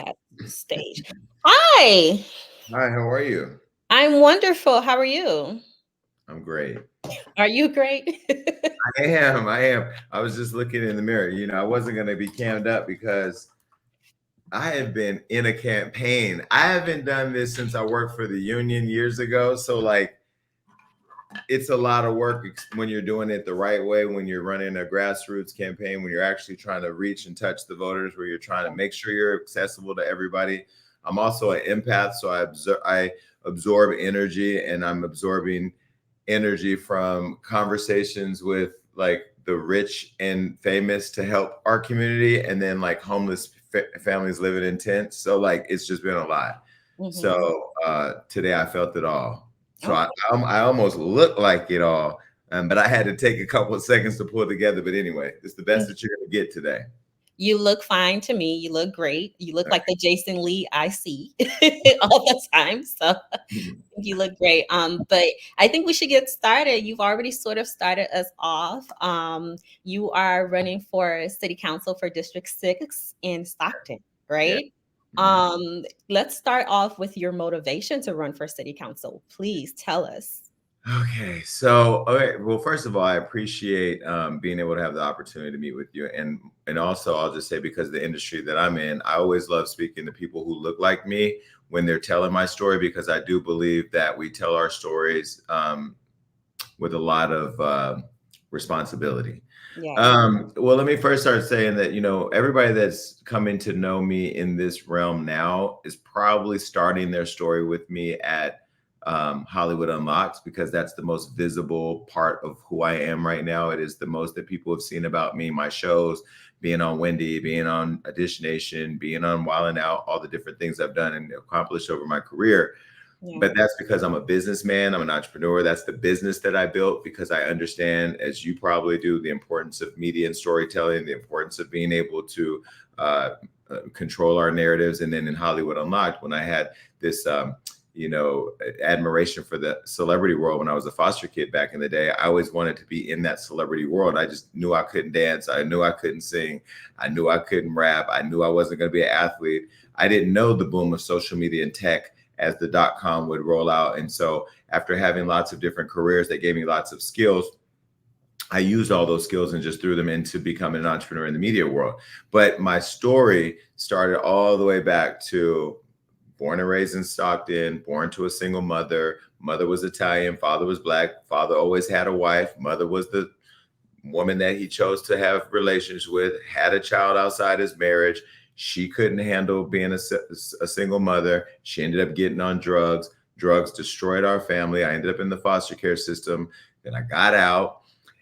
that stage. Hi, Hi, how are you? I'm wonderful. How are you? I'm great. Are you great? I am. I was just looking in the mirror. I wasn't going to be cammed up because I have been in a campaign. I haven't done this since I worked for the union years ago. So, like, it's a lot of work when you're doing it the right way, when you're running a grassroots campaign, when you're actually trying to reach and touch the voters, where you're trying to make sure you're accessible to everybody. I'm also an empath, so I absorb energy, and I'm absorbing energy from conversations with like the rich and famous to help our community, and then like homeless families living in tents. So like it's just been a lot. Mhm. So today I felt it all. So I, Okay. I almost looked like it all, but I had to take a couple of seconds to pull it together. But anyway, it's the best that you're going to get today. You look fine to me. You look great. You look like the Jason Lee I see all the time. So you look great. But I think we should get started. You've already sort of started us off. You are running for city council for District 6 in Stockton, Yeah. right? Mhm. Let's start off with your motivation to run for city council. Please tell us. Okay. Well, first of all, I appreciate being able to have the opportunity to meet with you, and also I'll just say, because of the industry that I'm in, I always love speaking to people who look like me when they're telling my story, because I do believe that we tell our stories with a lot of responsibility. Yes. Well, let me first start saying that, everybody that's coming to know me in this realm now is probably starting their story with me at Hollywood Unlocked, because that's the most visible part of who I am right now. It is the most that people have seen about me, my shows, being on Wendy, being on Edition Nation, being on Wild 'N Out, all the different things I've done and accomplished over my career. Yeah. But that's because I'm a businessman. I'm an entrepreneur. That's the business that I built, because I understand, as you probably do, the importance of media and storytelling, the importance of being able to uh, control our narratives. And then in Hollywood Unlocked, when I had this, admiration for the celebrity world when I was a foster kid back in the day, I always wanted to be in that celebrity world. I just knew I couldn't dance. I knew I couldn't sing. I knew I couldn't rap. I knew I wasn't going to be an athlete. I didn't know the boom of social media and tech as the .com would roll out. And so after having lots of different careers that gave me lots of skills, I used all those skills and just threw them into becoming an entrepreneur in the media world. But my story started all the way back to born and raised in Stockton, born to a single mother. Mother was Italian, father was black. Father always had a wife. Mother was the woman that he chose to have relations with, had a child outside his marriage. She couldn't handle being a single mother. She ended up getting on drugs. Drugs destroyed our family. I ended up in the foster care system. Then I got out.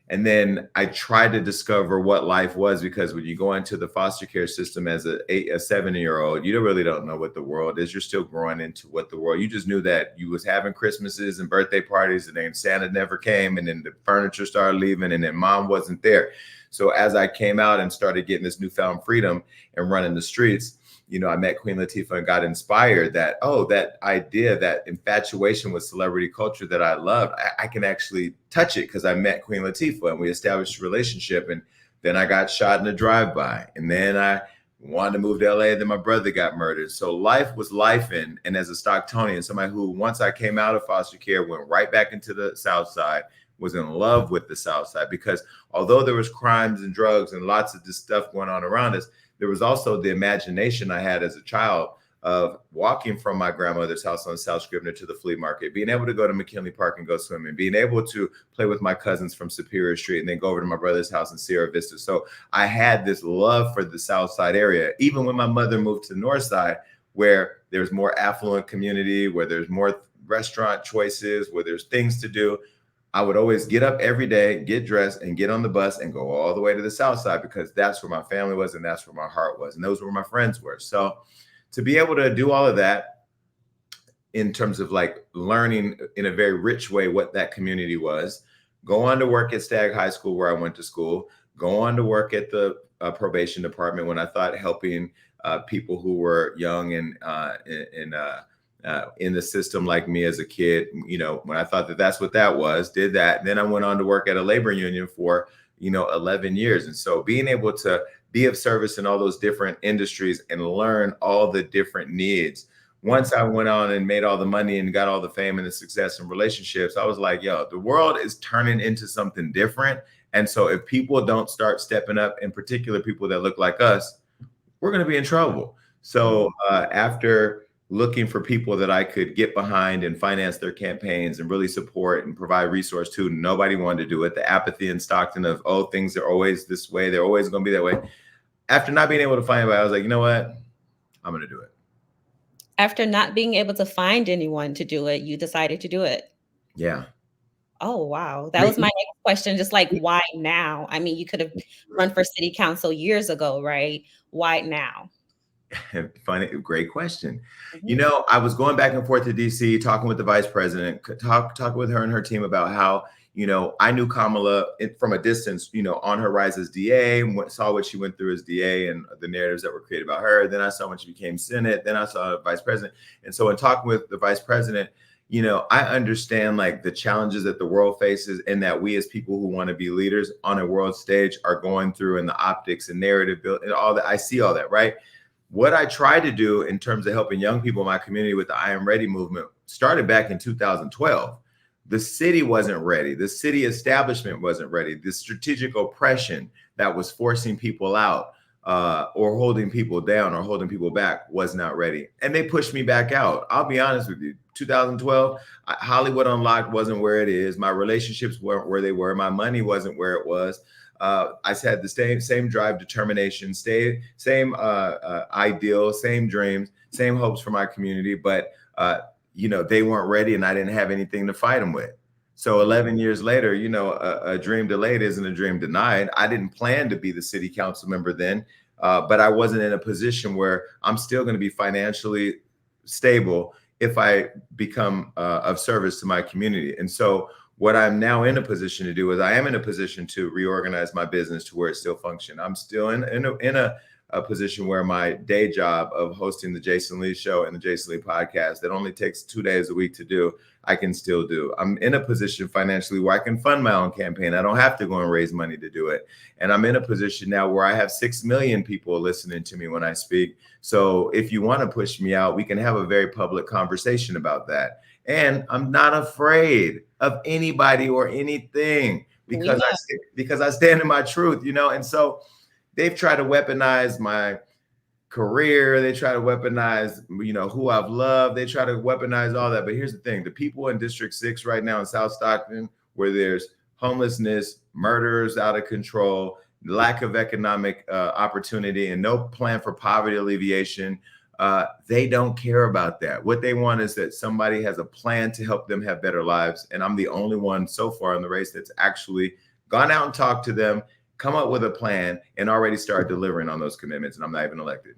And then I tried to discover what life was, because when you go into the foster care system as a 7-year-old, you really don't know what the world is. You're still growing into what the world. You just knew that you was having Christmases and birthday parties, and then Santa never came, and then the furniture started leaving, and then mom wasn't there. So as I came out and started getting this newfound freedom and running the streets, I met Queen Latifah and got inspired that, oh, that idea, that infatuation with celebrity culture that I loved, I can actually touch it, because I met Queen Latifah and we established a relationship. And then I got shot in a drive-by. And then I wanted to move to LA. And then my brother got murdered. So life was life. And as a Stocktonian, somebody who, once I came out of foster care, went right back into the South Side, was in love with the South Side, because although there was crimes and drugs and lots of this stuff going on around us, there was also the imagination I had as a child of walking from my grandmother's house on South Scrivener to the flea market, being able to go to McKinley Park and go swimming, being able to play with my cousins from Superior Street and then go over to my brother's house in Sierra Vista. So I had this love for the South Side area, even when my mother moved to the North Side, where there's more affluent community, where there's more restaurant choices, where there's things to do. I would always get up every day, get dressed, and get on the bus and go all the way to the South Side, because that's where my family was and that's where my heart was. And those were my friends were. So to be able to do all of that, in terms of like learning in a very rich way what that community was, go on to work at Stagg High School, where I went to school, go on to work at the probation department, when I thought helping people who were young and in the system like me as a kid, when I thought that that's what that was, did that. And then I went on to work at a labor union for, 11 years. And so being able to be of service in all those different industries and learn all the different needs. Once I went on and made all the money and got all the fame and the success and relationships, I was like, yo, the world is turning into something different. And so if people don't start stepping up, in particular, people that look like us, we're going to be in trouble. So after looking for people that I could get behind and finance their campaigns and really support and provide resource to, nobody wanted to do it. The apathy in Stockton of, oh, things are always this way, they're always going to be that way. After not being able to find anybody, I was like, you know what? I'm going to do it. After not being able to find anyone to do it, you decided to do it. Yeah. Oh, wow. That was my next question. Just like, why now? I mean, you could have run for city council years ago, right? Why now? Funny, great question. You know, I was going back and forth to DC, talking with the vice president, talking with her and her team about how, you know, I knew Kamala from a distance, you know, on her rise as DA, and saw what she went through as DA and the narratives that were created about her. Then I saw when she became Senate. Then I saw vice president. And so in talking with the vice president, you know, I understand like the challenges that the world faces and that we as people who want to be leaders on a world stage are going through, and the optics and narrative build and all that. I see all that, right? What I try to do in terms of helping young people in my community with the I Am Ready movement started back in 2012. The city wasn't ready. The city establishment wasn't ready. The strategic oppression that was forcing people out or holding people down or holding people back was not ready. And they pushed me back out. I'll be honest with you. 2012, Hollywood Unlocked wasn't where it is. My relationships weren't where they were. My money wasn't where it was. I had the same drive, determination, same ideal, same dreams, same hopes for my community, but you know, they weren't ready, and I didn't have anything to fight them with. So 11 years later, you know, a dream delayed isn't a dream denied. I didn't plan to be the city council member then, but I wasn't in a position where I'm still going to be financially stable if I become of service to my community. And so what I'm now in a position to do is I am in a position to reorganize my business to where it still functions. I'm still in a position where my day job of hosting the Jason Lee Show and the Jason Lee podcast that only takes 2 days a week to do, I can still do. I'm in a position financially where I can fund my own campaign. I don't have to go and raise money to do it. And I'm in a position now where I have 6 million people listening to me when I speak. So if you want to push me out, we can have a very public conversation about that. And I'm not afraid of anybody or anything because I stand in my truth, you know. And so they've tried to weaponize my career. They try to weaponize, you know, who I've loved. They try to weaponize all that. But here's the thing. The people in District 6 right now in South Stockton, where there's homelessness, murders out of control, lack of economic opportunity, and no plan for poverty alleviation, they don't care about that. What they want is that somebody has a plan to help them have better lives. And I'm the only one so far in the race that's actually gone out and talked to them, come up with a plan, and already start delivering on those commitments. And I'm not even elected.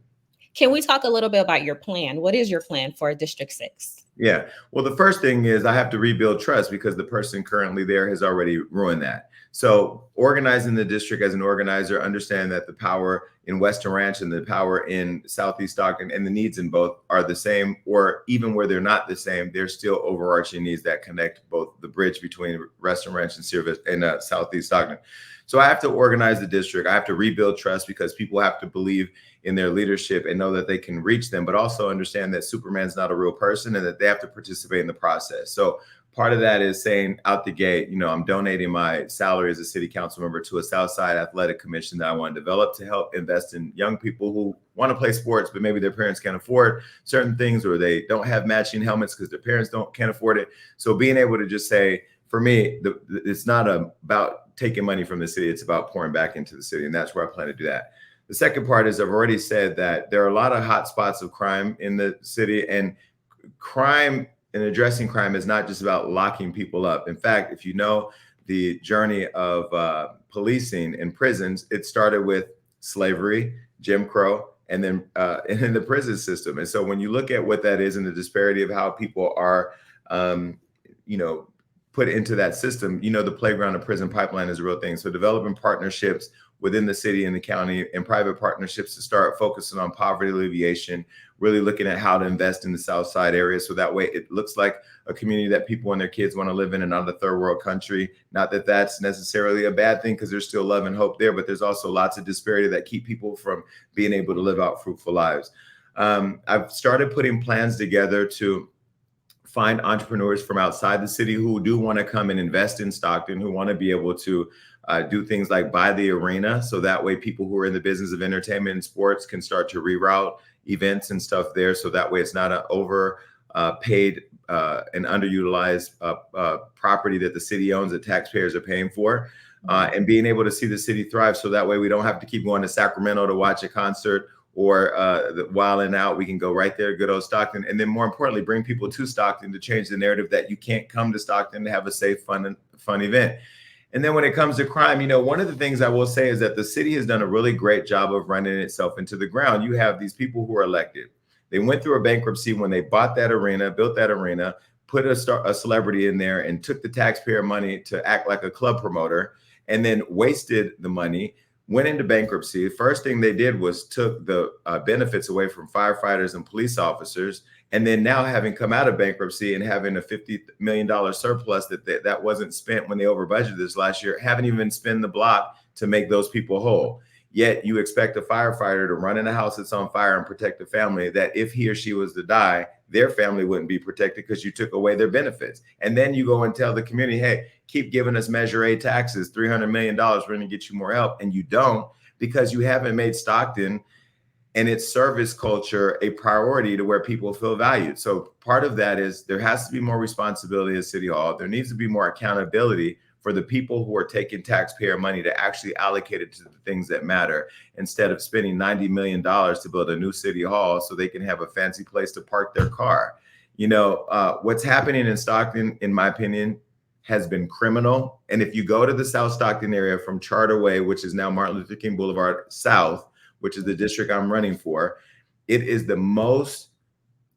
Can we talk a little bit about your plan? What is your plan for District 6? Yeah. Well, the first thing is I have to rebuild trust because the person currently there has already ruined that. So organizing the district as an organizer, understand that the power in Western Ranch and the power in Southeast Stockton and the needs in both are the same, or even where they're not the same, there's still overarching needs that connect both the bridge between Western Ranch and Southeast Stockton. So I have to organize the district. I have to rebuild trust because people have to believe in their leadership and know that they can reach them, but also understand that Superman's not a real person and that they have to participate in the process. So part of that is saying out the gate, you know, I'm donating my salary as a city council member to a Southside Athletic Commission that I want to develop to help invest in young people who want to play sports, but maybe their parents can't afford certain things, or they don't have matching helmets because their parents can't afford it. So being able to just say, for me, it's not about taking money from the city. It's about pouring back into the city. And that's where I plan to do that. The second part is I've already said that there are a lot of hot spots of crime in the city, and crime and addressing crime is not just about locking people up. In fact, if you know the journey of policing in prisons, it started with slavery, Jim Crow, and then in the prison system. And so when you look at what that is and the disparity of how people are, you know, put into that system, you know, the playground of prison pipeline is a real thing. So developing partnerships within the city and the county and private partnerships to start focusing on poverty alleviation, really looking at how to invest in the South Side area. So that way it looks like a community that people and their kids want to live in another third world country. Not that that's necessarily a bad thing, because there's still love and hope there, but there's also lots of disparity that keep people from being able to live out fruitful lives. I've started putting plans together to find entrepreneurs from outside the city who do want to come and invest in Stockton, who want to be able to do things like buy the arena. So that way people who are in the business of entertainment and sports can start to reroute events and stuff there. So that way it's not an overpaid and underutilized property that the city owns that taxpayers are paying for. And being able to see the city thrive. So that way we don't have to keep going to Sacramento to watch a concert, or while and out, we can go right there, good old Stockton. And then more importantly, bring people to Stockton to change the narrative that you can't come to Stockton to have a safe, fun event. And then when it comes to crime, one of the things I will say is that the city has done a really great job of running itself into the ground. You have these people who are elected. They went through a bankruptcy when they bought that arena, built that arena, put a celebrity in there and took the taxpayer money to act like a club promoter, and then wasted the money, went into bankruptcy. The first thing they did was took the benefits away from firefighters and police officers. And then now, having come out of bankruptcy and having a $50 million surplus that wasn't spent when they over budgeted this last year, haven't even spent the block to make those people whole. Yet you expect a firefighter to run in a house that's on fire and protect a family that if he or she was to die, their family wouldn't be protected because you took away their benefits. And then you go and tell the community, hey, keep giving us Measure A taxes, $300 million, we're going to get you more help. And you don't, because you haven't made Stockton and its service culture a priority to where people feel valued. So part of that is there has to be more responsibility at City Hall. There needs to be more accountability for the people who are taking taxpayer money to actually allocate it to the things that matter, instead of spending $90 million to build a new City Hall so they can have a fancy place to park their car. What's happening in Stockton, in my opinion, has been criminal. And if you go to the South Stockton area from Charter Way, which is now Martin Luther King Boulevard South, which is the district I'm running for, it is the most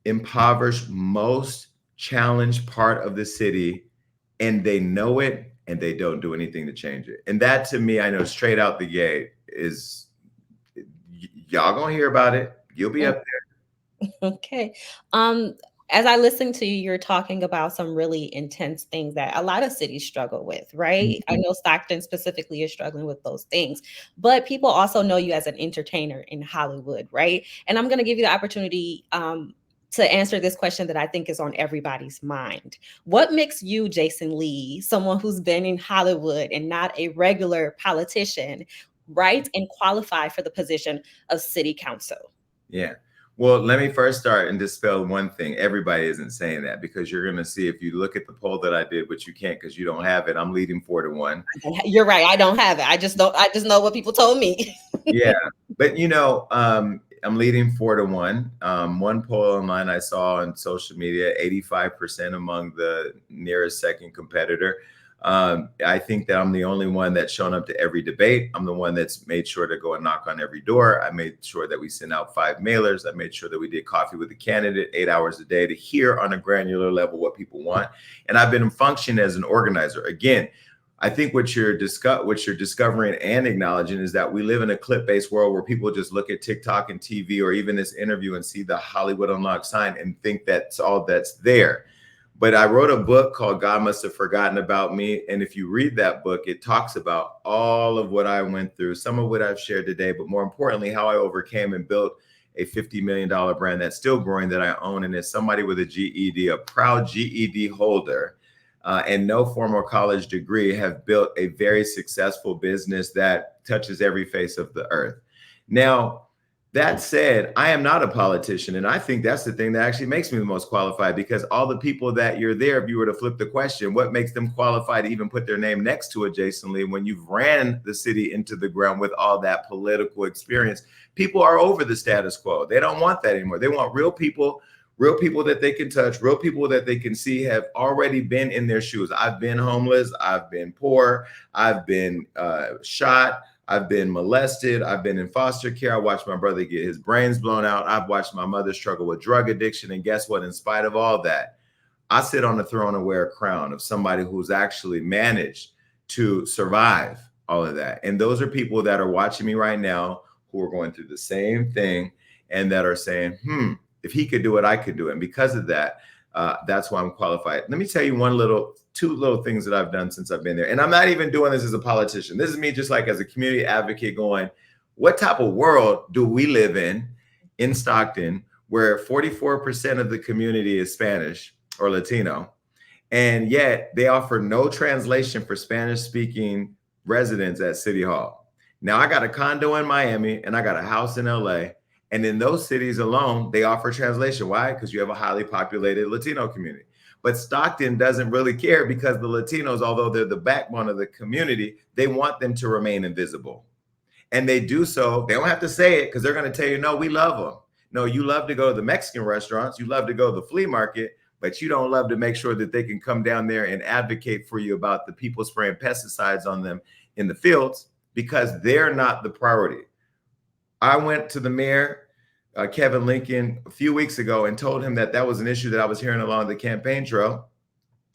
impoverished, most challenged part of the city. And they know it, and they don't do anything to change it. And that, to me, I know straight out the gate is, y'all gonna hear about it. You'll be up there. Okay. As I listen to you, you're talking about some really intense things that a lot of cities struggle with, right? I know Stockton specifically is struggling with those things, but people also know you as an entertainer in Hollywood, right? And I'm going to give you the opportunity to answer this question that I think is on everybody's mind. What makes you, Jason Lee, someone who's been in Hollywood and not a regular politician, right, and qualify for the position of city council? Yeah. Well, let me first start and dispel one thing. Everybody isn't saying that, because you're going to see, if you look at the poll that I did, which you can't because you don't have it, I'm leading 4-1. You're right. I don't have it. I just know what people told me. Yeah. But, I'm leading 4-1. One poll online I saw on social media, 85% among the nearest second competitor. I think that I'm the only one that's shown up to every debate. I'm the one that's made sure to go and knock on every door. I made sure that we sent out 5 mailers. I made sure that we did coffee with the candidate 8 hours a day to hear on a granular level what people want. And I've been functioning as an organizer. Again, I think what you're discovering and acknowledging is that we live in a clip-based world where people just look at TikTok and TV or even this interview and see the Hollywood Unlocked sign and think that's all that's there. But I wrote a book called God Must Have Forgotten About Me. And if you read that book, it talks about all of what I went through, some of what I've shared today, but more importantly, how I overcame and built a $50 million brand that's still growing, that I own. And as somebody with a GED, a proud GED holder, and no formal college degree, have built a very successful business that touches every face of the earth. Now, that said, I am not a politician, and I think that's the thing that actually makes me the most qualified, because all the people that you're there, if you were to flip the question, what makes them qualified to even put their name next to it, Jason Lee, when you've ran the city into the ground with all that political experience? People are over the status quo. They don't want that anymore. They want real people that they can touch, real people that they can see have already been in their shoes. I've been homeless. I've been poor. I've been shot. I've been molested. I've been in foster care. I watched my brother get his brains blown out. I've watched my mother struggle with drug addiction. And guess what? In spite of all that, I sit on the throne and wear a crown of somebody who's actually managed to survive all of that. And those are people that are watching me right now who are going through the same thing and that are saying, if he could do it, I could do it. And because of that, that's why I'm qualified. Let me tell you two little things that I've done since I've been there. And I'm not even doing this as a politician. This is me just like as a community advocate going, what type of world do we live in Stockton, where 44% of the community is Spanish or Latino, and yet they offer no translation for Spanish speaking residents at City Hall. Now I got a condo in Miami and I got a house in LA. And in those cities alone, they offer translation. Why? Because you have a highly populated Latino community. But Stockton doesn't really care because the Latinos, although they're the backbone of the community, they want them to remain invisible. And they do so. They don't have to say it because they're going to tell you, no, we love them. No, you love to go to the Mexican restaurants. You love to go to the flea market, but you don't love to make sure that they can come down there and advocate for you about the people spraying pesticides on them in the fields because they're not the priority. I went to the mayor, Kevin Lincoln, a few weeks ago and told him that was an issue that I was hearing along the campaign trail.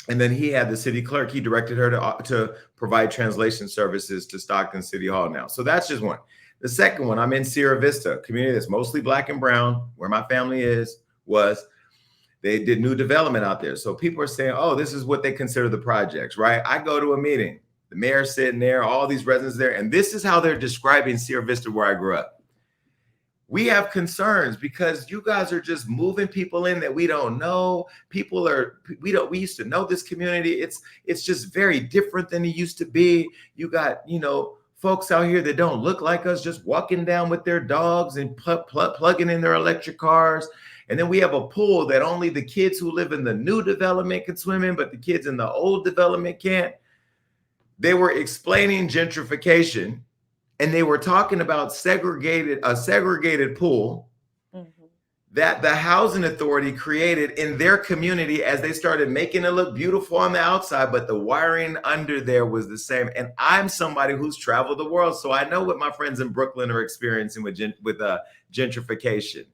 And then he had the city clerk, he directed her to provide translation services to Stockton City Hall now. So that's just one. The second one, I'm in Sierra Vista, a community that's mostly Black and brown, where my family they did new development out there. So people are saying, oh, this is what they consider the projects, right? I go to a meeting, the mayor's sitting there, all these residents there, and this is how they're describing Sierra Vista where I grew up. We have concerns because you guys are just moving people in that we don't know. We used to know this community. It's just very different than it used to be. You got, folks out here that don't look like us just walking down with their dogs and plugging in their electric cars. And then we have a pool that only the kids who live in the new development can swim in, but the kids in the old development can't. They were explaining gentrification. And they were talking about a segregated pool that the housing authority created in their community as they started making it look beautiful on the outside, but the wiring under there was the same. And I'm somebody who's traveled the world, so I know what my friends in Brooklyn are experiencing with gentrification.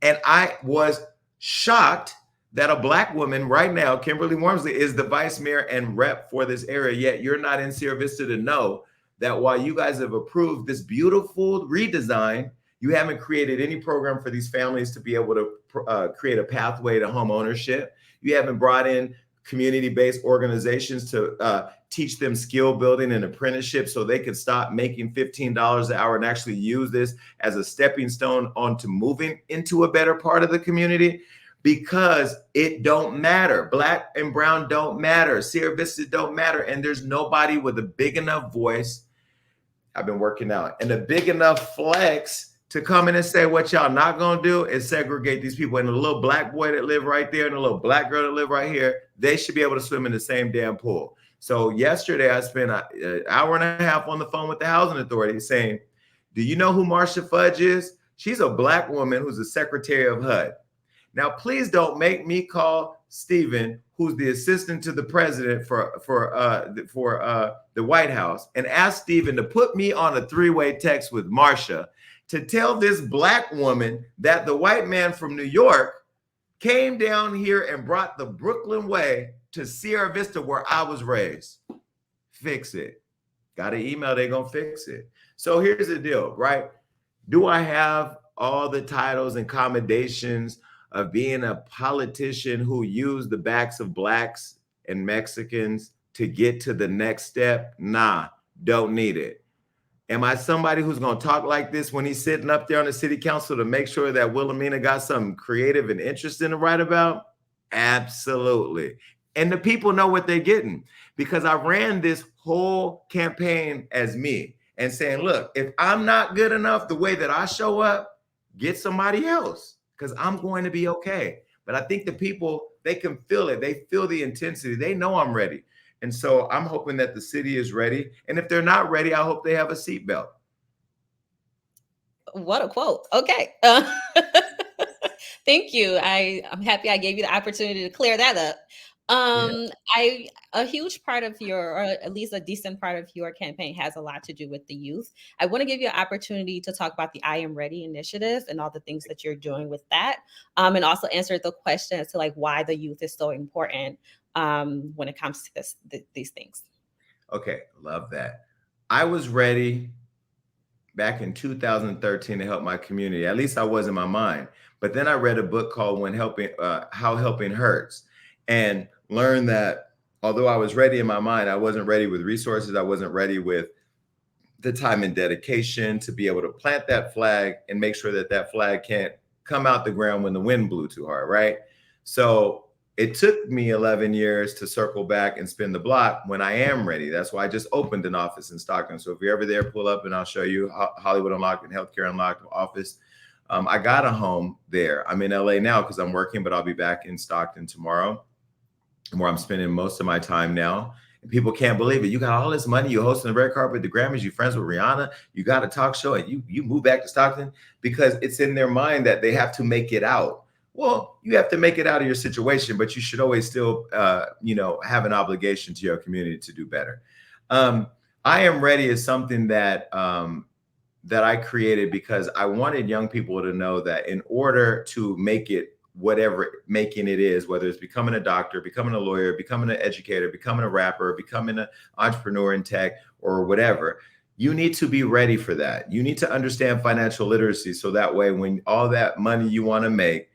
And I was shocked that a Black woman right now, Kimberly Wormsley, is the vice mayor and rep for this area, yet you're not in Sierra Vista to know that while you guys have approved this beautiful redesign, you haven't created any program for these families to be able to create a pathway to home ownership. You haven't brought in community-based organizations to teach them skill building and apprenticeship so they could stop making $15 an hour and actually use this as a stepping stone onto moving into a better part of the community. Because it don't matter. Black and brown don't matter. Sierra Vista don't matter. And there's nobody with a big enough voice. I've been working out and a big enough flex to come in and say what y'all not gonna do is segregate these people. And the little Black boy that live right there and the little Black girl that live right here, they should be able to swim in the same damn pool. So yesterday I spent an hour and a half on the phone with the housing authority saying, do you know who Marsha Fudge is? She's a Black woman who's the secretary of HUD. Now, please don't make me call Stephen, who's the assistant to the president for the White House, and ask Stephen to put me on a three-way text with Marsha to tell this Black woman that the white man from New York came down here and brought the Brooklyn way to Sierra Vista where I was raised. Fix it. Got an email, they're going to fix it. So here's the deal, right? Do I have all the titles and commendations of being a politician who used the backs of Blacks and Mexicans to get to the next step? Nah, don't need it. Am I somebody who's going to talk like this when he's sitting up there on the city council to make sure that Williamena got something creative and interesting to write about? Absolutely. And the people know what they're getting because I ran this whole campaign as me and saying, look, if I'm not good enough the way that I show up, get somebody else. Because I'm going to be okay. But I think the people, they can feel it. They feel the intensity. They know I'm ready. And so I'm hoping that the city is ready. And if they're not ready, I hope they have a seatbelt. What a quote. Okay. Thank you. I'm happy I gave you the opportunity to clear that up. A huge part of or at least a decent part of your campaign has a lot to do with the youth. I want to give you an opportunity to talk about the I Am Ready initiative and all the things that you're doing with that. And also answer the question as to why the youth is so important when it comes to these things. Okay. Love that. I was ready back in 2013 to help my community. At least I was in my mind. But then I read a book called How Helping Hurts, and learned that although I was ready in my mind, I wasn't ready with resources. I wasn't ready with the time and dedication to be able to plant that flag and make sure that that flag can't come out the ground when the wind blew too hard, right? So it took me 11 years to circle back and spin the block when I am ready. That's why I just opened an office in Stockton. So if you're ever there, pull up and I'll show you Hollywood Unlocked and Healthcare Unlocked office. I got a home there. I'm in LA now because I'm working, but I'll be back in Stockton tomorrow, where I'm spending most of my time now. And people can't believe it. You got all this money. You're hosting the red carpet, the Grammys. You're friends with Rihanna. You got a talk show, and you move back to Stockton because it's in their mind that they have to make it out. Well, you have to make it out of your situation, but you should always still, have an obligation to your community to do better. I Am Ready is something that that I created because I wanted young people to know that in order to make it whatever making it is, whether it's becoming a doctor, becoming a lawyer, becoming an educator, becoming a rapper, becoming an entrepreneur in tech or whatever, you need to be ready for that. You need to understand financial literacy so that way when all that money you want to make,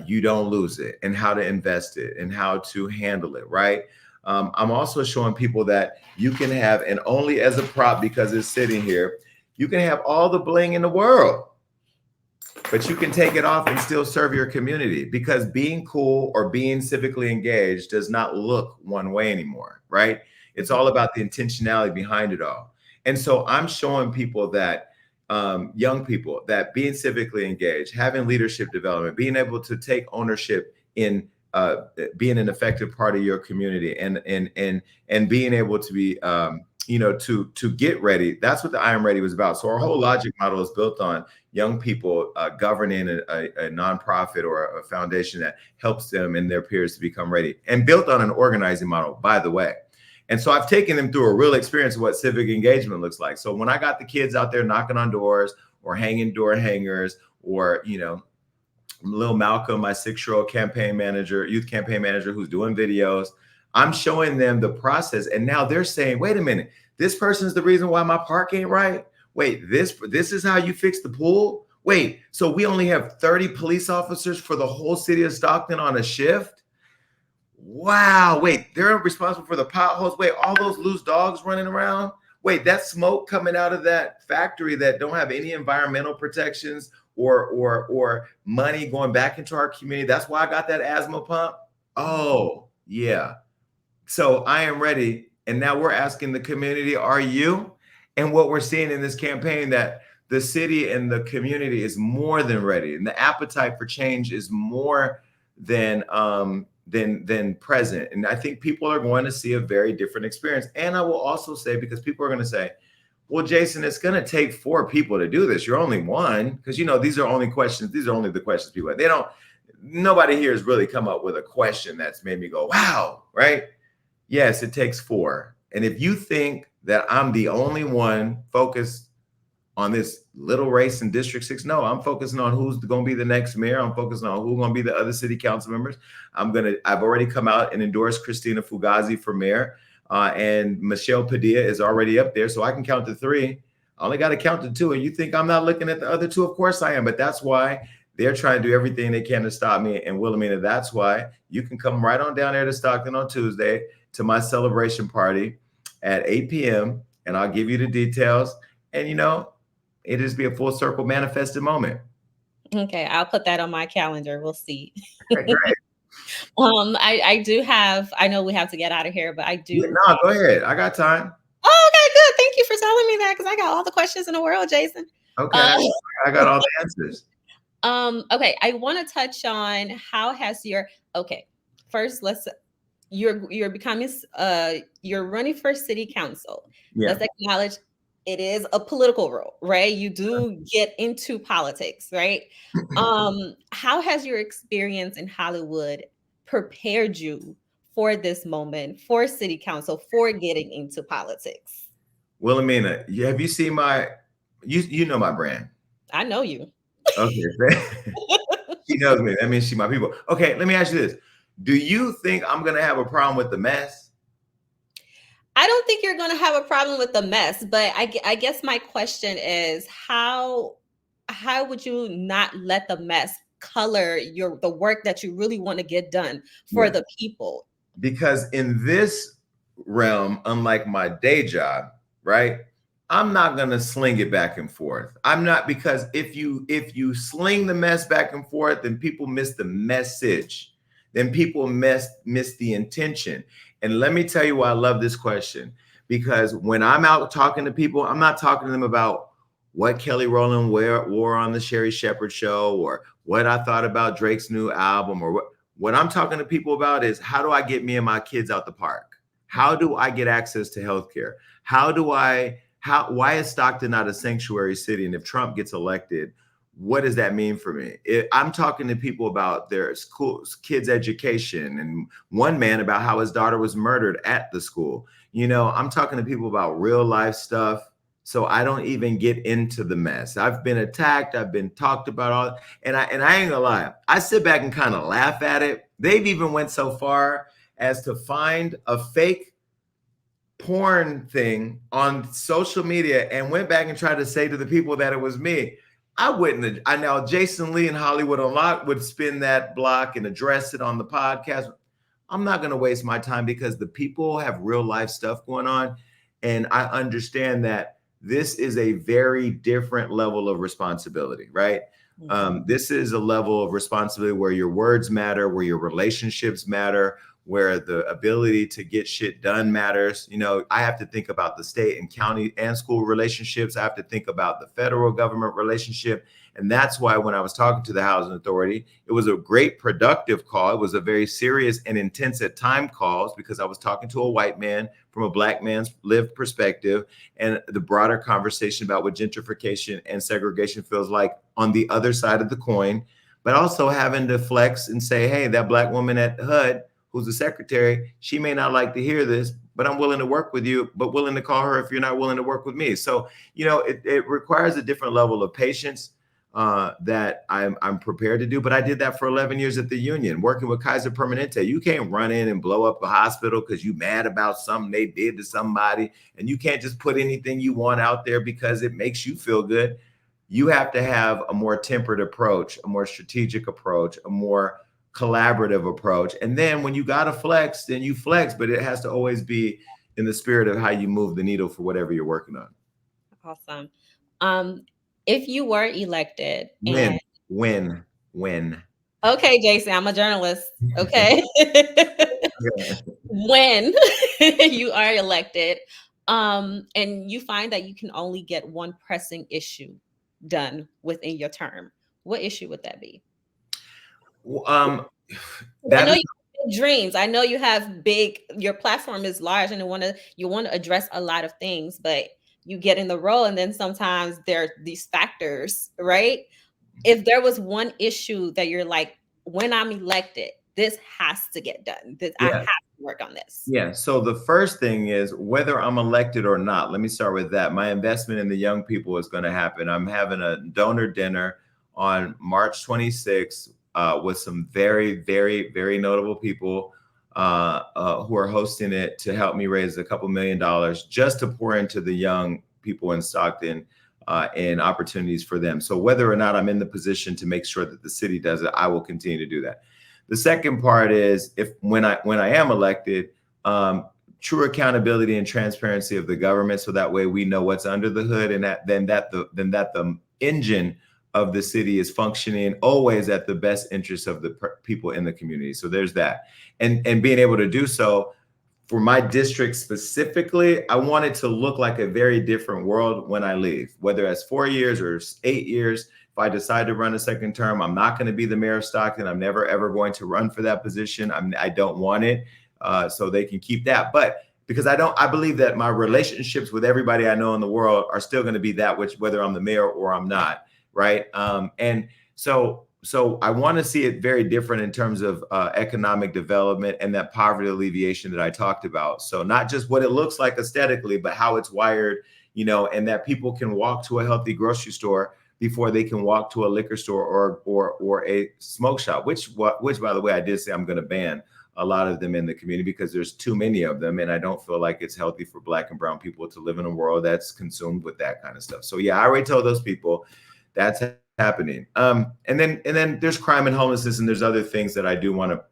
you don't lose it, and how to invest it and how to handle it, right? I'm also showing people that you can have, and only as a prop because it's sitting here, you can have all the bling in the world, but you can take it off and still serve your community, because being cool or being civically engaged does not look one way anymore, right? It's all about the intentionality behind it all. And so I'm showing people that young people that being civically engaged, having leadership development, being able to take ownership in being an effective part of your community, and being able to be to get ready. That's what the I Am Ready was about. So our whole logic model is built on young people governing a nonprofit or a foundation that helps them and their peers to become ready, and built on an organizing model, by the way. And so I've taken them through a real experience of what civic engagement looks like. So when I got the kids out there knocking on doors or hanging door hangers, or, little Malcolm, my 6-year-old youth campaign manager who's doing videos, I'm showing them the process. And now they're saying, wait a minute, this person's the reason why my park ain't right. Wait, this is how you fix the pool? Wait, so we only have 30 police officers for the whole city of Stockton on a shift? Wow, wait, they're responsible for the potholes. Wait, all those loose dogs running around? Wait, that smoke coming out of that factory that don't have any environmental protections or money going back into our community. That's why I got that asthma pump. Oh, yeah. So I am ready. And now we're asking the community, are you? And what we're seeing in this campaign, that the city and the community is more than ready. And the appetite for change is more than present. And I think people are going to see a very different experience. And I will also say, because people are going to say, well, Jason, it's going to take 4 people to do this. You're only one, because these are only questions. These are only the questions people have. Nobody here has really come up with a question that's made me go, wow, right? Yes, it takes 4. And if you think that I'm the only one focused on this little race in District 6, no, I'm focusing on who's going to be the next mayor. I'm focusing on who's going to be the other city council members. I've already come out and endorsed Christina Fugazi for mayor. And Michelle Padilla is already up there. So I can count to 3. I only got to count to 2. And you think I'm not looking at the other 2? Of course I am. But that's why they're trying to do everything they can to stop me. And Williamena, that's why you can come right on down there to Stockton on Tuesday to my celebration party at 8 p.m. And I'll give you the details. And, it just be a full circle manifested moment. Okay, I'll put that on my calendar. We'll see. Okay, great. I know we have to get out of here, but I do. Yeah, no, go ahead. I got time. Oh, okay, good. Thank you for telling me that, because I got all the questions in the world, Jason. Okay, I got all the answers. Okay, I want to touch on first you're becoming you're running for city council. Yeah. Let's acknowledge it is a political role, right? You do get into politics, right? How has your experience in Hollywood prepared you for this moment, for city council, for getting into politics? Williamena, have you seen you know my brand? I know you. Okay. She knows me. That means she's my people. Okay, let me ask you this. Do you think I'm going to have a problem with the mess? I don't think you're going to have a problem with the mess, but I guess my question is how would you not let the mess color the work that you really want to get done for Yeah. the people? Because in this realm, unlike my day job, right? I'm not going to sling it back and forth. I'm not, because if you sling the mess back and forth, then people miss the message. Then people miss the intention. And let me tell you why I love this question, because when I'm out talking to people, I'm not talking to them about what Kelly Rowland wore on the Sherry Shepherd show, or what I thought about Drake's new album, or what I'm talking to people about is, how do I get me and my kids out the park? How do I get access to healthcare? Why is Stockton not a sanctuary city? And if Trump gets elected, what does that mean for me? I'm talking to people about their schools, kids' education, and one man about how his daughter was murdered at the school. I'm talking to people about real life stuff. So I don't even get into the mess. I've been attacked. I've been talked about all, and I ain't gonna lie. I sit back and kind of laugh at it. They've even went so far as to find a fake porn thing on social media and went back and tried to say to the people that it was me. I wouldn't. I know Jason Lee in Hollywood a lot would spin that block and address it on the podcast. I'm not going to waste my time, because the people have real life stuff going on. And I understand that this is a very different level of responsibility, right? This is a level of responsibility where your words matter, where your relationships matter, where the ability to get shit done matters. I have to think about the state and county and school relationships. I have to think about the federal government relationship. And that's why when I was talking to the housing authority, it was a great productive call. It was a very serious and intense at time calls, because I was talking to a white man from a black man's lived perspective, and the broader conversation about what gentrification and segregation feels like on the other side of the coin, but also having to flex and say, hey, that black woman at HUD, who's the secretary, she may not like to hear this, but I'm willing to work with you, but willing to call her if you're not willing to work with me. So, it requires a different level of patience that I'm prepared to do. But I did that for 11 years at the union, working with Kaiser Permanente. You can't run in and blow up a hospital because you mad about something they did to somebody. And you can't just put anything you want out there because it makes you feel good. You have to have a more tempered approach, a more strategic approach, a more collaborative approach. And then when you got to flex, then you flex, but it has to always be in the spirit of how you move the needle for whatever you're working on. Awesome. If you were elected When, and when, when. okay, Jason, I'm a journalist. Okay. When you are elected, and you find that you can only get one pressing issue done within your term, what issue would that be? I That know is, you have big dreams. I know you have your platform is large, and you want to address a lot of things, but you get in the role, and then sometimes there are these factors, right? If there was one issue that you're like, when I'm elected, this has to get done. I have yeah. to work on this. Yeah. So the first thing is whether I'm elected or not. Let me start with that. My investment in the young people is going to happen. I'm having a donor dinner on March 26th with some very, very, very notable people who are hosting it to help me raise a couple $1 million just to pour into the young people in Stockton and opportunities for them. So whether or not I'm in the position to make sure that the city does it, I will continue to do that. The second part is when I am elected, true accountability and transparency of the government, so that way we know what's under the hood, and that the engine of the city is functioning always at the best interest of the people in the community. So there's that, and being able to do so for my district specifically. I want it to look like a very different world when I leave, whether that's 4 years or 8 years. If I decide to run a second term, I'm not going to be the mayor of Stockton. I'm never, ever going to run for that position. I don't want it. So they can keep that. But because I believe that my relationships with everybody I know in the world are still going to be that, which whether I'm the mayor or I'm not, right? And so I want to see it very different in terms of economic development and that poverty alleviation that I talked about. So not just what it looks like aesthetically, but how it's wired, and that people can walk to a healthy grocery store before they can walk to a liquor store or a smoke shop, which by the way, I did say I'm going to ban a lot of them in the community because there's too many of them. And I don't feel like it's healthy for Black and brown people to live in a world that's consumed with that kind of stuff. So yeah, I already told those people that's happening. And then there's crime and homelessness, and there's other things that I do want to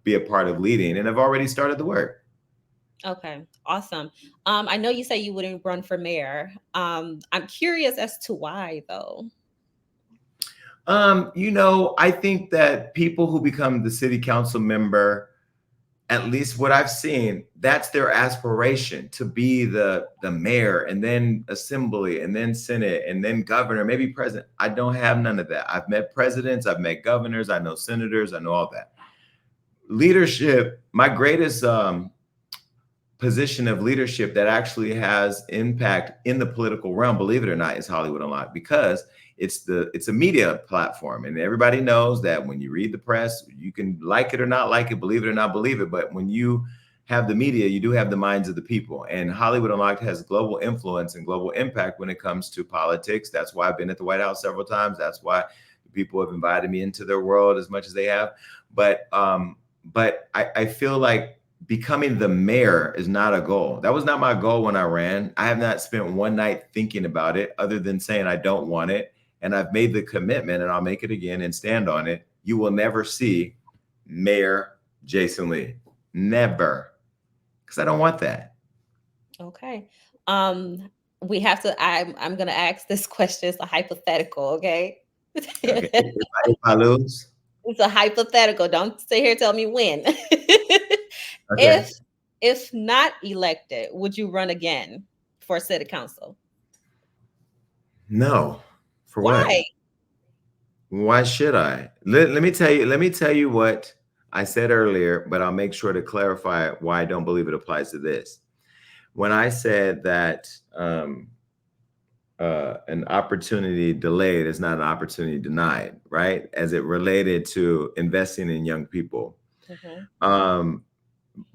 be a part of leading. And I've already started the work. Okay, awesome. I know you say you wouldn't run for mayor. I'm curious as to why, though. I think that people who become the city council member, at least what I've seen, that's their aspiration to be the mayor and then assembly and then senate and then governor, maybe president. I don't have none of that. I've met presidents, I've met governors, I know senators, I know all that. Leadership, my greatest position of leadership that actually has impact in the political realm, believe it or not, is Hollywood Unlocked, because it's a media platform, and everybody knows that when you read the press, you can like it or not like it, believe it or not believe it, but when you have the media, you do have the minds of the people. And Hollywood Unlocked has global influence and global impact when it comes to politics. That's why I've been at the White House several times. That's why people have invited me into their world as much as they have. But I feel like becoming the mayor is not a goal. That was not my goal when I ran. I have not spent one night thinking about it other than saying I don't want it. And I've made the commitment, and I'll make it again and stand on it. You will never see Mayor Jason Lee. Never. Because I don't want that. Okay. We have to, I'm gonna ask this question. It's a hypothetical, okay? Okay. If I lose, It's a hypothetical. Don't sit here and tell me when. okay. If if not elected, would you run again for city council? No. For what? Why? Why should I? Let me tell you what I said earlier, but I'll make sure to clarify why I don't believe it applies to this. When I said that an opportunity delayed is not an opportunity denied, right? As it related to investing in young people. Mhm. Um,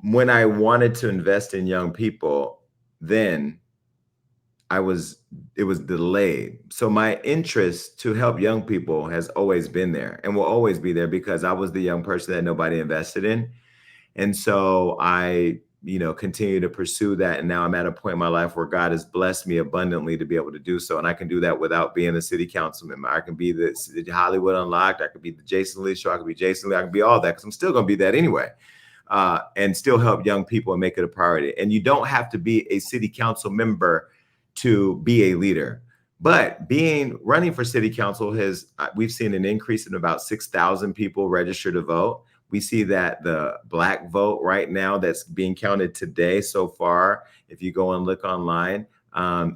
when I wanted to invest in young people, then I was it was delayed. So my interest to help young people has always been there and will always be there because I was the young person that nobody invested in. And so I, continue to pursue that. And now I'm at a point in my life where God has blessed me abundantly to be able to do so. And I can do that without being a city council member. I can be the Hollywood Unlocked. I could be the Jason Lee show. I could be Jason Lee. I can be all that because I'm still going to be that anyway. And still help young people and make it a priority. And you don't have to be a city council member to be a leader. But running for city council we've seen an increase in about 6,000 people register to vote. We see that the Black vote right now that's being counted today so far, if you go and look online,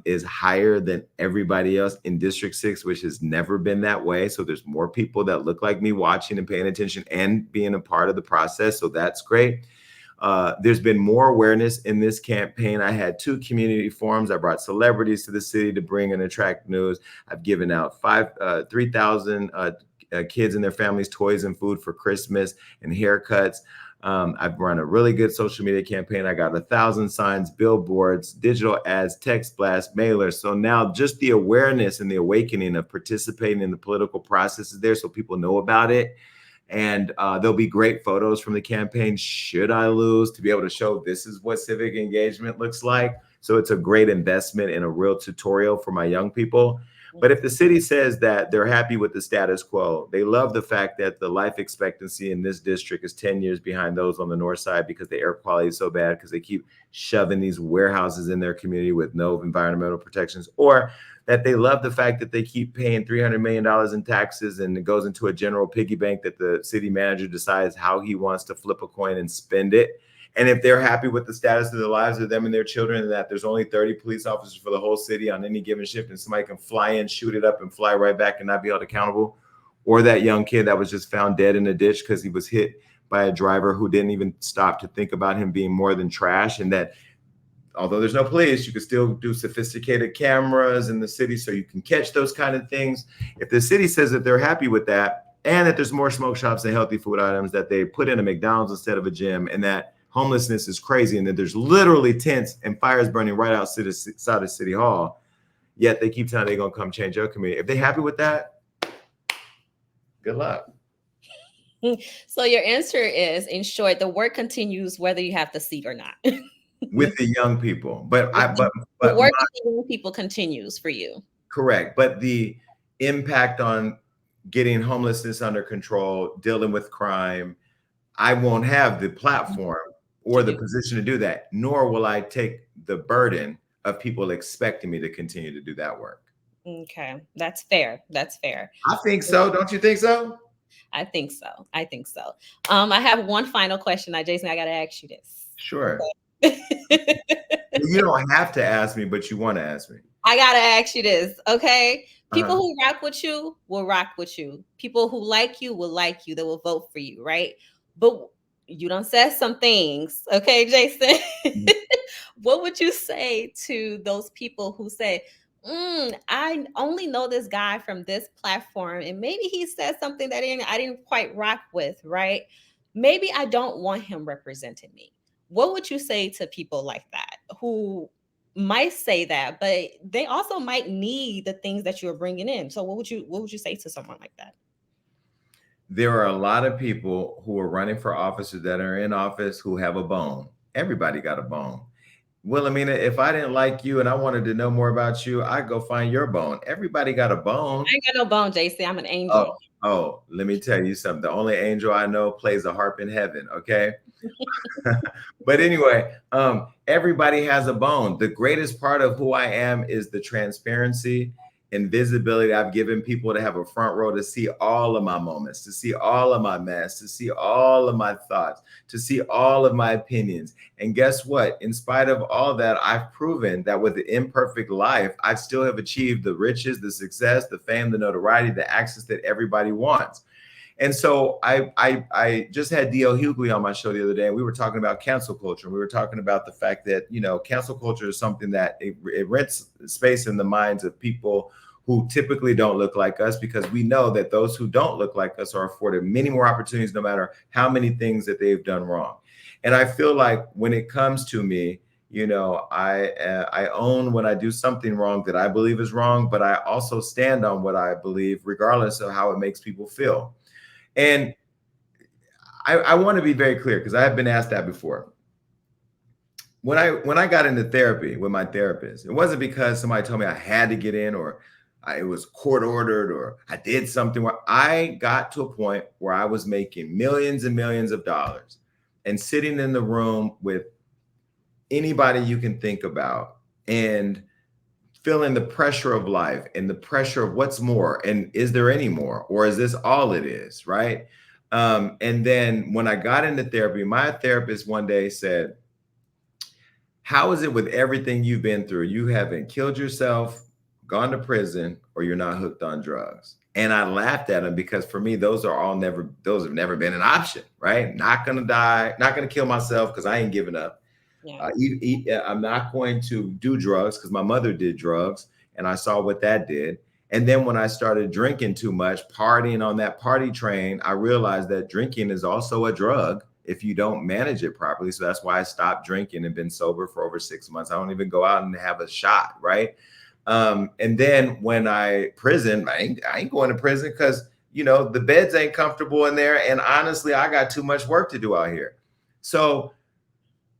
is higher than everybody else in District 6, which has never been that way. So there's more people that look like me watching and paying attention and being a part of the process. So that's great. There's been more awareness in this campaign. I had 2 community forums. I brought celebrities to the city to bring and attract news. I've given out 3,000 kids and their families toys and food for Christmas and haircuts. I've run a really good social media campaign. I got 1,000 signs, billboards, digital ads, text blasts, mailers. So now just the awareness and the awakening of participating in the political process is there so people know about it. And there'll be great photos from the campaign, should I lose, to be able to show this is what civic engagement looks like. So it's a great investment and a real tutorial for my young people. But if the city says that they're happy with the status quo, they love the fact that the life expectancy in this district is 10 years behind those on the north side because the air quality is so bad because they keep shoving these warehouses in their community with no environmental protections, or that they love the fact that they keep paying $300 million in taxes and it goes into a general piggy bank that the city manager decides how he wants to flip a coin and spend it. And if they're happy with the status of the lives of them and their children, and that there's only 30 police officers for the whole city on any given shift, and somebody can fly in, shoot it up, and fly right back and not be held accountable, or that young kid that was just found dead in a ditch because he was hit by a driver who didn't even stop to think about him being more than trash, and that although there's no police, you can still do sophisticated cameras in the city so you can catch those kind of things. If the city says that they're happy with that, and that there's more smoke shops and healthy food items, that they put in a McDonald's instead of a gym, and that homelessness is crazy, and that there's literally tents and fires burning right outside of City Hall, yet they keep telling they're going to come change your community. If they're happy with that, good luck. So your answer is, in short, the work continues whether you have the seat or not. with the young people. But The I the but work with the young people continues for you. correct. But the impact on getting homelessness under control, dealing with crime, I won't have the platform To or the do. position to do that, nor will I take the burden of people expecting me to continue to do that work. Okay, that's fair. That's fair. I think so. Don't you think so? I think so. I think so. I have one final question. Now, Jason, I got to ask you this. Sure. Okay. Well, you don't have to ask me, but you want to ask me. I got to ask you this. Okay. People Uh-huh. who rock with you will rock with you. People who like you will like you. They will vote for you, right? But you don't say some things. Okay, Jason. What would you say to those people who say, I only know this guy from this platform, and maybe he said something that I didn't quite rock with, right? Maybe I don't want him representing me. What would you say to people like that who might say that, but they also might need the things that you're bringing in? So what would you say to someone like that? There are a lot of people who are running for offices that are in office who have a bone. Everybody got a bone. Williamena, if I didn't like you and I wanted to know more about you, I'd go find your bone. Everybody got a bone. I ain't got no bone, JC. I'm an Oh, angel. let me tell you something. The only angel I know plays a harp in heaven, okay? But anyway, everybody has a bone. The greatest part of who I am is the transparency and visibility I've given people to have a front row to see all of my moments, to see all of my mess, to see all of my thoughts, to see all of my opinions. And guess what? In spite of all that, I've proven that with an imperfect life, I still have achieved the riches, the success, the fame, the notoriety, the access that everybody wants. And so I just had D.L. Hughley on my show the other day, and we were talking about cancel culture. And we were talking about the fact that, cancel culture is something that it rents space in the minds of people who typically don't look like us, because we know that those who don't look like us are afforded many more opportunities, no matter how many things that they've done wrong. And I feel like when it comes to me, I own when I do something wrong that I believe is wrong, but I also stand on what I believe, regardless of how it makes people feel. And I want to be very clear, because I have been asked that before. When I got into therapy with my therapist, it wasn't because somebody told me I had to get in, or it was court ordered, or I did something. Where I got to a point where I was making millions and millions of dollars and sitting in the room with anybody you can think about, and feeling the pressure of life and the pressure of what's more, and is there any more, or is this all it is, right? And then when I got into therapy, my therapist one day said, how is it with everything you've been through? You haven't killed yourself, gone to prison, or you're not hooked on drugs. And I laughed at him, because for me, those have never been an option, right? Not gonna die, not gonna kill myself, because I ain't giving up. Yeah. I'm not going to do drugs, because my mother did drugs and I saw what that did. And then when I started drinking too much, partying on that party train, I realized that drinking is also a drug if you don't manage it properly. So that's why I stopped drinking and been sober for over 6 months. I don't even go out and have a shot, right? And then when prison, I ain't going to prison, because the beds ain't comfortable in there. And honestly, I got too much work to do out here. So,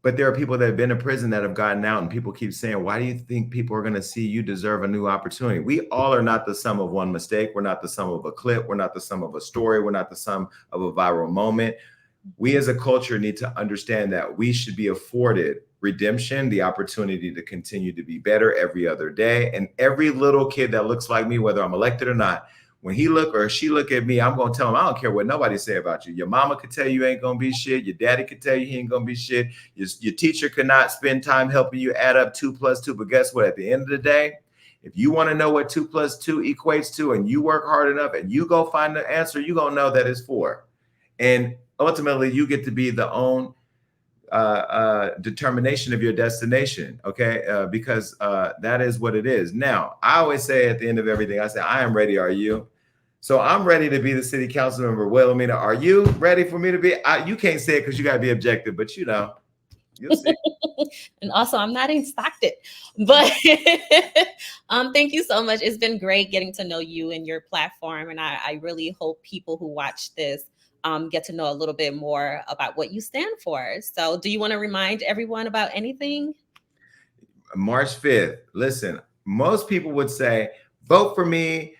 but there are people that have been in prison that have gotten out, and people keep saying, why do you think people are going to see you deserve a new opportunity? We all are not the sum of one mistake. We're not the sum of a clip. We're not the sum of a story. We're not the sum of a viral moment. We as a culture need to understand that we should be afforded redemption, the opportunity to continue to be better every other day. And every little kid that looks like me, whether I'm elected or not, when he look or she look at me, I'm going to tell him, I don't care what nobody say about you. Your mama could tell you ain't going to be shit. Your daddy could tell you he ain't going to be shit. Your teacher could not spend time helping you add up 2 + 2. But guess what? At the end of the day, if you want to know what 2 + 2 equates to, and you work hard enough and you go find the answer, you're going to know that it's 4. And ultimately, you get to be the own determination of your destination, okay? Because that is what it is. Now, I always say at the end of everything, I say, I am ready, are you? So I'm ready to be the city council member. Williamena, are you ready for me to be? You can't say it because you got to be objective, but you'll see. And also, I'm not in Stockton, but thank you so much. It's been great getting to know you and your platform, and I really hope people who watch this get to know a little bit more about what you stand for. So, do you want to remind everyone about anything? March 5th. Listen, most people would say, vote for me,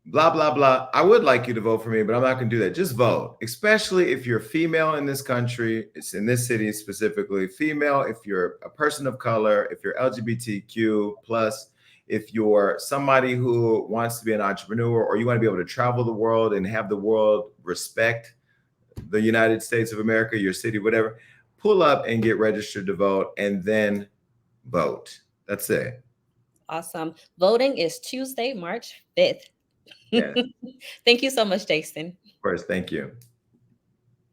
blah, blah, blah. I would like you to vote for me, but I'm not going to do that. Just vote, especially if you're female in this country. It's in this city specifically female. If you're a person of color, if you're LGBTQ plus, if you're somebody who wants to be an entrepreneur, or you want to be able to travel the world and have the world respect the United States of America, your city, whatever, pull up and get registered to vote, and then vote. That's it. Awesome. Voting is Tuesday, March 5th. Yes, of Thank you so much, Jason. course. Thank you.